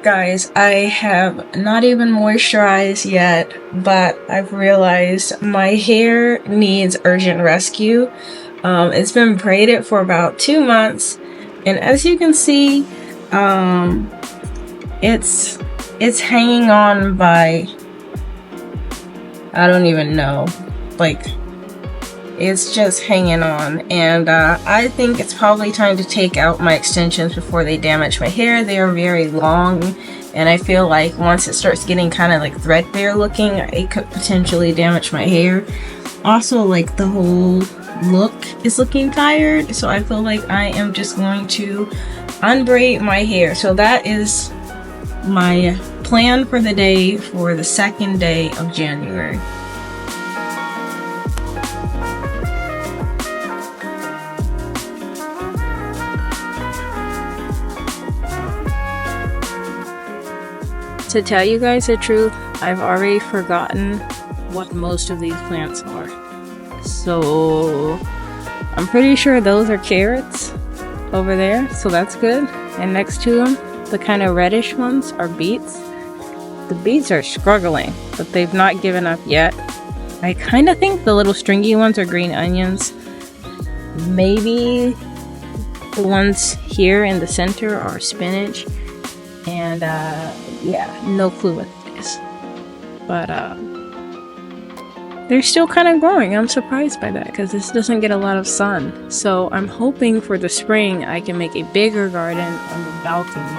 Guys, I have not even moisturized yet, but I've realized my hair needs urgent rescue. It's been braided for about 2 months, and as you can see, it's hanging on by, I don't even know, like, it's just hanging on, and I think it's probably time to take out my extensions before they damage my hair. They are very long, and I feel like once it starts getting kind of like threadbare looking, it could potentially damage my hair. Also, like, the whole look is looking tired, so I feel like I am just going to unbraid my hair. So that is my plan for the day, for the 2nd day of January. To tell you guys the truth, I've already forgotten what most of these plants are. So I'm pretty sure those are carrots over there, so that's good. And next to them, the kind of reddish ones are beets. The beets are struggling, but they've not given up yet. I kind of think the little stringy ones are green onions. Maybe the ones here in the center are spinach. And yeah, no clue what it is, but they're still kind of growing. I'm surprised by that because this doesn't get a lot of sun, so I'm hoping for the spring I can make a bigger garden on the balcony.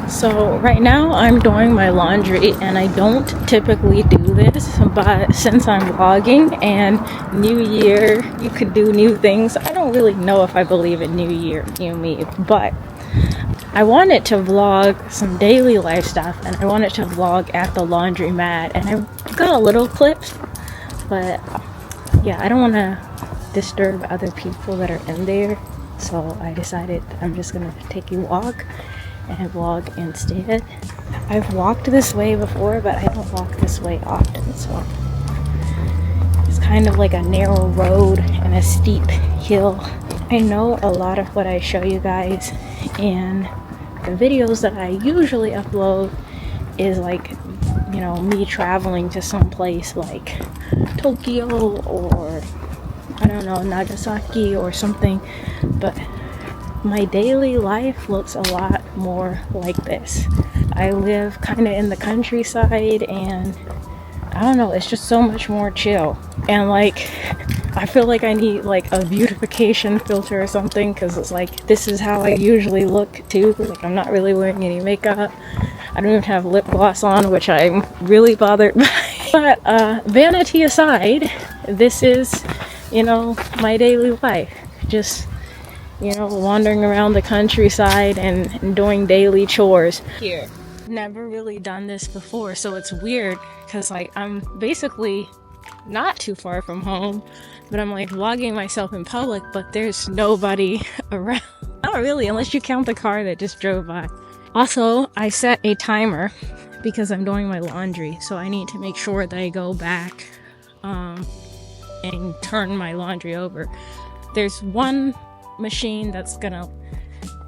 So right now I'm doing my laundry, and I don't typically do this, but since I'm vlogging and New Year, you could do new things. I don't really know if I believe in New Year, new me, but I wanted to vlog some daily life stuff, and I wanted to vlog at the laundromat, and I got a little clips, but yeah, I don't want to disturb other people that are in there, so I decided I'm just gonna take a walk and vlog instead. I've walked this way before, but I don't walk this way often, so it's kind of like a narrow road and a steep hill. I know a lot of what I show you guys in the videos that I usually upload is like, you know, me traveling to some place like Tokyo or I don't know, Nagasaki or something, but my daily life looks a lot more like this. I live kind of in the countryside, and I don't know, it's just so much more chill. And like, I feel like I need like a beautification filter or something, because it's like, this is how I usually look too. Like, I'm not really wearing any makeup. I don't even have lip gloss on, which I'm really bothered by. But vanity aside, this is, you know, my daily life. Just, you know, wandering around the countryside and doing daily chores here. Never really done this before, so it's weird because like I'm basically not too far from home, but I'm like vlogging myself in public, but there's nobody around. Not really, unless you count the car that just drove by. Also, I set a timer because I'm doing my laundry, so I need to make sure that I go back and turn my laundry over. There's one machine that's gonna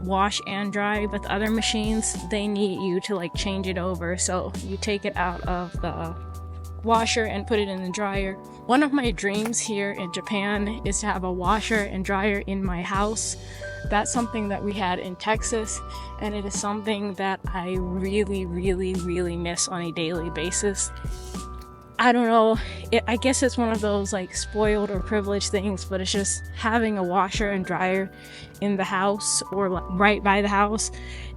wash and dry, but the other machines, they need you to like change it over, so you take it out of the washer and put it in the dryer. One of my dreams here in Japan is to have a washer and dryer in my house. That's something that we had in Texas, and it is something that I really miss on a daily basis. I don't know, I guess it's one of those like spoiled or privileged things, but it's just having a washer and dryer in the house or like right by the house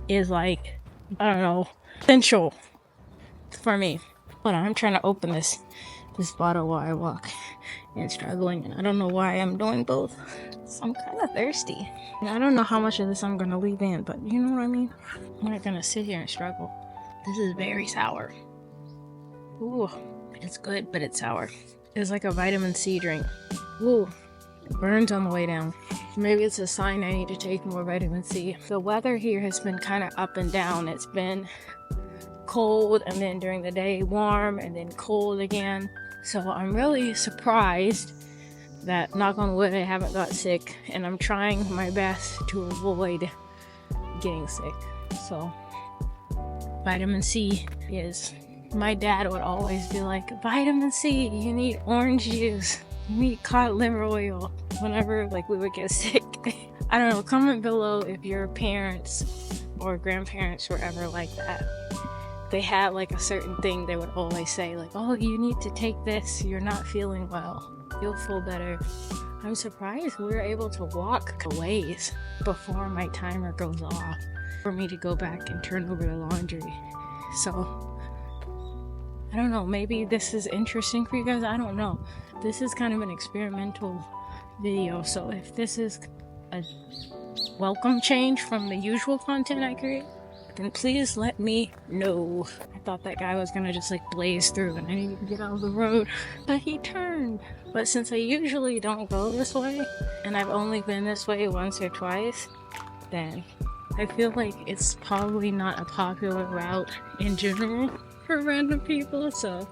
is like, I don't know, essential for me. Hold on, I'm trying to open this bottle while I walk and struggling, and I don't know why I'm doing both. So I'm kind of thirsty. And I don't know how much of this I'm gonna leave in, but you know what I mean? I'm not gonna sit here and struggle. This is very sour. Ooh. It's good, but it's sour. It's like a vitamin C drink. Ooh, it burns on the way down. Maybe it's a sign I need to take more vitamin C. The weather here has been kind of up and down. It's been cold, and then during the day warm, and then cold again. So I'm really surprised that, knock on wood, I haven't got sick, and I'm trying my best to avoid getting sick. So vitamin C is... My dad would always be like, vitamin C, you need orange juice, you need cod liver oil, whenever like we would get sick. I don't know, comment below if your parents or grandparents were ever like that. They had like a certain thing they would always say, like, oh, you need to take this, you're not feeling well, you'll feel better. I'm surprised we were able to walk a ways before my timer goes off for me to go back and turn over the laundry. So I don't know, maybe this is interesting for you guys, I don't know. This is kind of an experimental video, so if this is a welcome change from the usual content I create, then please let me know. I thought that guy was gonna just like blaze through and I needed to get out of the road, but he turned. But since I usually don't go this way, and I've only been this way once or twice, then I feel like it's probably not a popular route in general for random people, so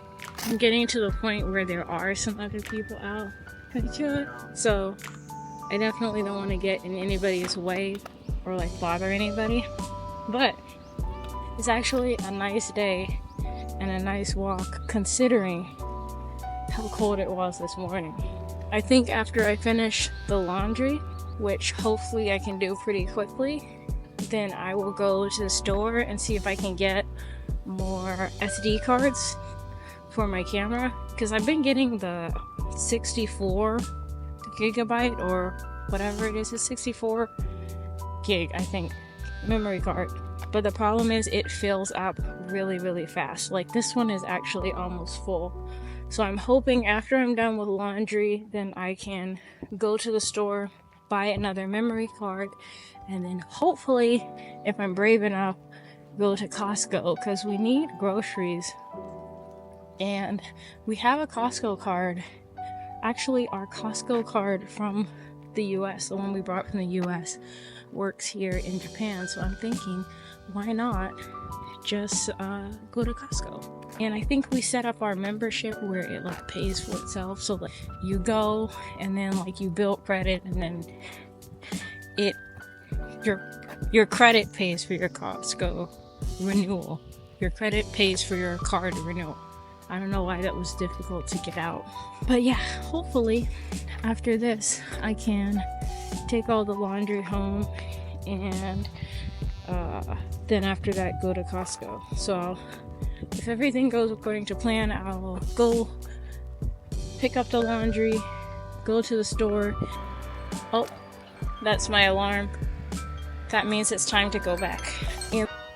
I'm getting to the point where there are some other people out. So I definitely don't want to get in anybody's way or like bother anybody, but it's actually a nice day and a nice walk considering how cold it was this morning. I think after I finish the laundry, which hopefully I can do pretty quickly, then I will go to the store and see if I can get more SD cards for my camera, because I've been getting the 64 gigabyte or whatever it is, it's 64 gig I think memory card. But the problem is it fills up really, really fast. Like this one is actually almost full. So I'm hoping after I'm done with laundry, then I can go to the store, buy another memory card, and then hopefully, if I'm brave enough, go to Costco because we need groceries. And we have a Costco card. Actually, our Costco card from the US, the one we brought from the US, works here in Japan. So I'm thinking, why not just go to Costco? And I think we set up our membership where it like pays for itself. So like you go and then like you build credit and then your credit pays for your Costco renewal. Your credit pays for your card renewal. I don't know why that was difficult to get out. But yeah, hopefully after this I can take all the laundry home and then after that go to Costco. So if everything goes according to plan, I'll go pick up the laundry, go to the store. Oh, that's my alarm. That means it's time to go back.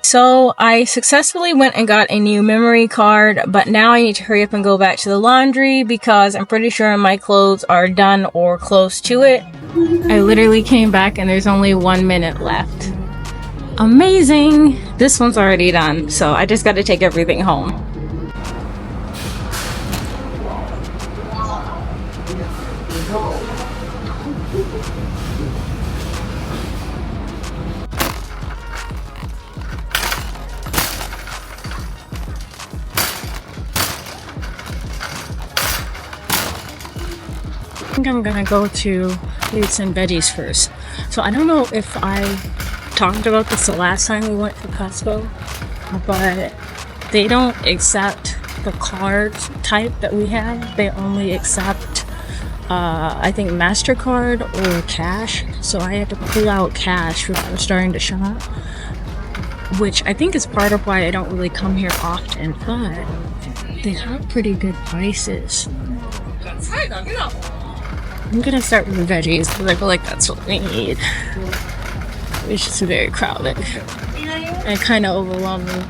So I successfully went and got a new memory card, but now I need to hurry up and go back to the laundry because I'm pretty sure my clothes are done or close to it. I literally came back and there's only 1 minute left. Amazing! This one's already done, so I just got to take everything home. I think I'm gonna go to fruits and veggies first. So I don't know if I talked about this the last time we went to Costco, but they don't accept the card type that we have. They only accept I think MasterCard or cash. So I had to pull out cash before starting to shop, which I think is part of why I don't really come here often, but they have pretty good prices. I'm gonna start with the veggies because I feel like that's what we need. It's just very crowded and kind of overwhelming.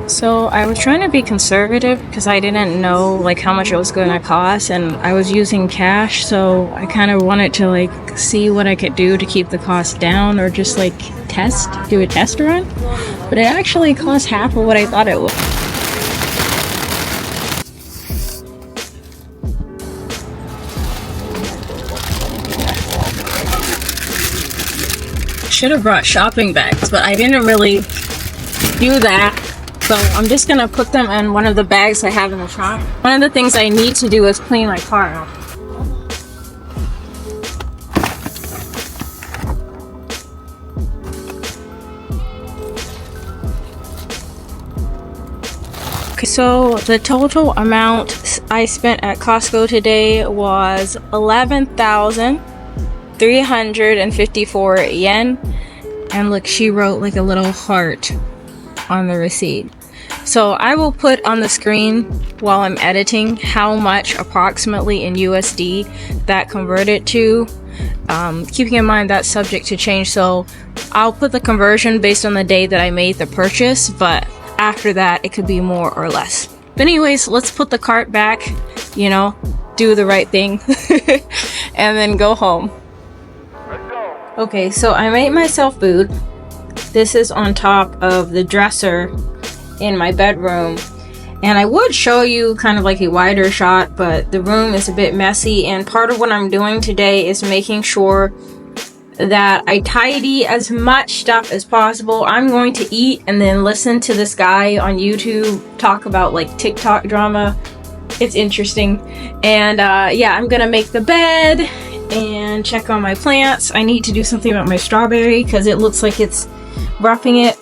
So I was trying to be conservative because I didn't know like how much it was going to cost, and I was using cash, so I kind of wanted to like see what I could do to keep the cost down or just like do a test run. But it actually cost half of what I thought it would. Should have brought shopping bags, but I didn't really do that. So I'm just gonna put them in one of the bags I have in the trunk. One of the things I need to do is clean my car. Okay, so the total amount I spent at Costco today was 11,354 yen. And look, she wrote like a little heart on the receipt. So I will put on the screen while I'm editing how much approximately in USD that converted to, keeping in mind that's subject to change. So I'll put the conversion based on the day that I made the purchase, but after that it could be more or less. But anyways, let's put the cart back, you know, do the right thing and then go home. Okay, so I made myself food. This is on top of the dresser in my bedroom. And I would show you kind of like a wider shot, but the room is a bit messy, and part of what I'm doing today is making sure that I tidy as much stuff as possible. I'm going to eat and then listen to this guy on YouTube talk about like TikTok drama. It's interesting. And yeah, I'm gonna make the bed and check on my plants. I need to do something about my strawberry because it looks like it's roughing it.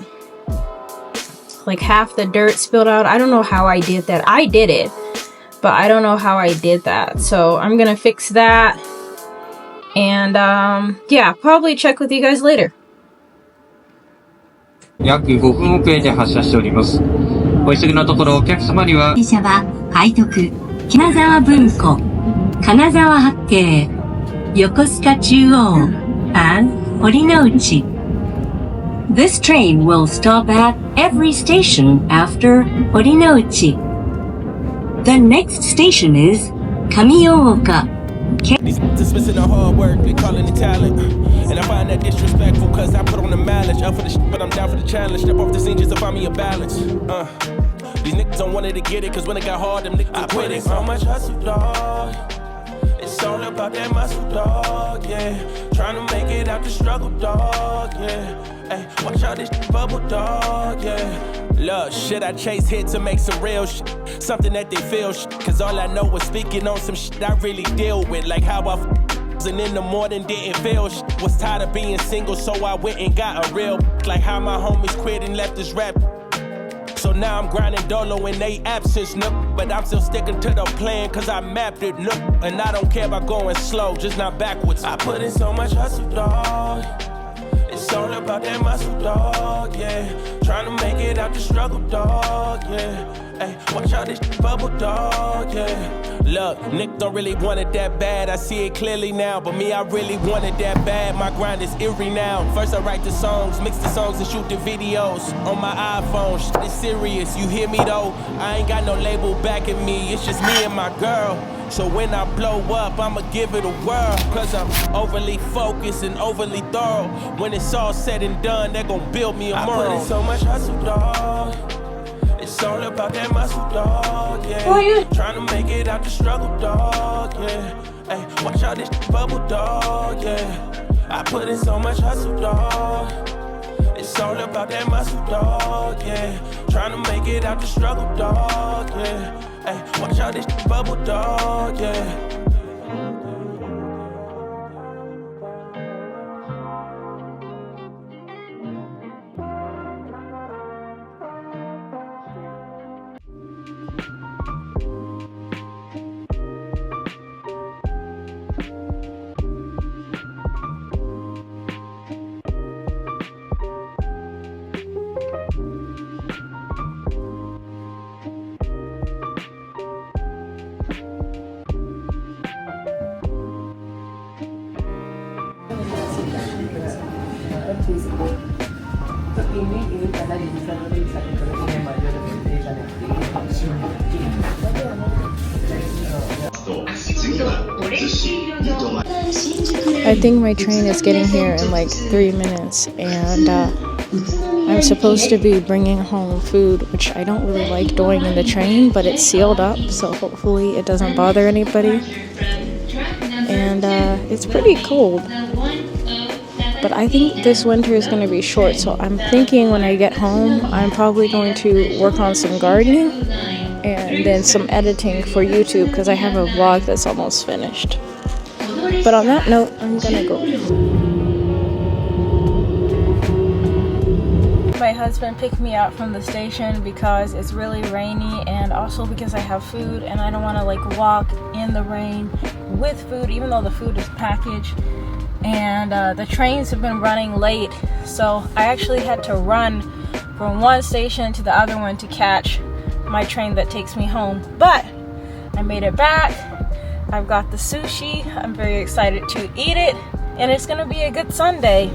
Like half the dirt spilled out. I don't know how I did that. I did it, but I don't know how I did that. So I'm gonna fix that. And yeah, probably check with you guys later. 約5分遅れで発車しております。お急ぎのところお客様には。電車は快特、金沢文庫、金沢八景、横須賀中央、and 堀之内。This train will stop at every station after 堀之内. The next station is 上大岡. These dismissing the hard work, they calling it talent. And I find that disrespectful cause I put on the mileage. Up for the shit, but I'm down for the challenge. Step off the scene just to find me a balance. These niggas don't want it to get it cause when it got hard, them niggas quit it. So much hustle, dog. It's all about that muscle, dog, yeah. Trying to make it out the struggle, dog, yeah. Hey, watch out this bubble, dog, yeah. Look, shit, I chase hits to make some real shit. Something that they feel shit. Cause all I know is speaking on some shit I really deal with. Like how I and in the morning didn't feel shit. Was tired of being single, so I went and got a real. Like how my homies quit and left this rap. So now I'm grinding dolo in they absence, nook. But I'm still sticking to the plan cause I mapped it, nook. And I don't care about going slow, just not backwards. I put in so much hustle, dog. It's all about that muscle, dog, yeah. Trying to make it out the struggle, dog, yeah. Hey, watch out this bubble, dog, yeah. Look, Nick don't really want it that bad. I see it clearly now, but me, I really want it that bad. My grind is eerie now. First I write the songs, mix the songs and shoot the videos on my iPhone. Shit is serious, you hear me though? I ain't got no label backing me, it's just me and my girl. So when I blow up, I'ma give it a whirl. Cause I'm overly focused and overly thorough. When it's all said and done, they're gon' build me a mural. I put in so much hustle, dog. It's all about that muscle, dog, yeah. Trying to make it out the struggle, dog, yeah. Hey, watch out this bubble, dog, yeah. I put in so much hustle, dog. It's all about that muscle, dog, yeah. Trying to make it out the struggle, dog, yeah. Hey, watch out this bubble, dog, yeah. I think my train is getting here in like 3 minutes, and I'm supposed to be bringing home food, which I don't really like doing in the train, but it's sealed up, so hopefully it doesn't bother anybody. And it's pretty cold, but I think this winter is going to be short, so I'm thinking when I get home I'm probably going to work on some gardening and then some editing for YouTube because I have a vlog that's almost finished. But on that note, I'm gonna go. My husband picked me up from the station because it's really rainy, and also because I have food and I don't want to like walk in the rain with food, even though the food is packaged. And the trains have been running late, so I actually had to run from one station to the other one to catch my train that takes me home. But I made it back. I've got the sushi. I'm very excited to eat it, and it's gonna be a good Sunday.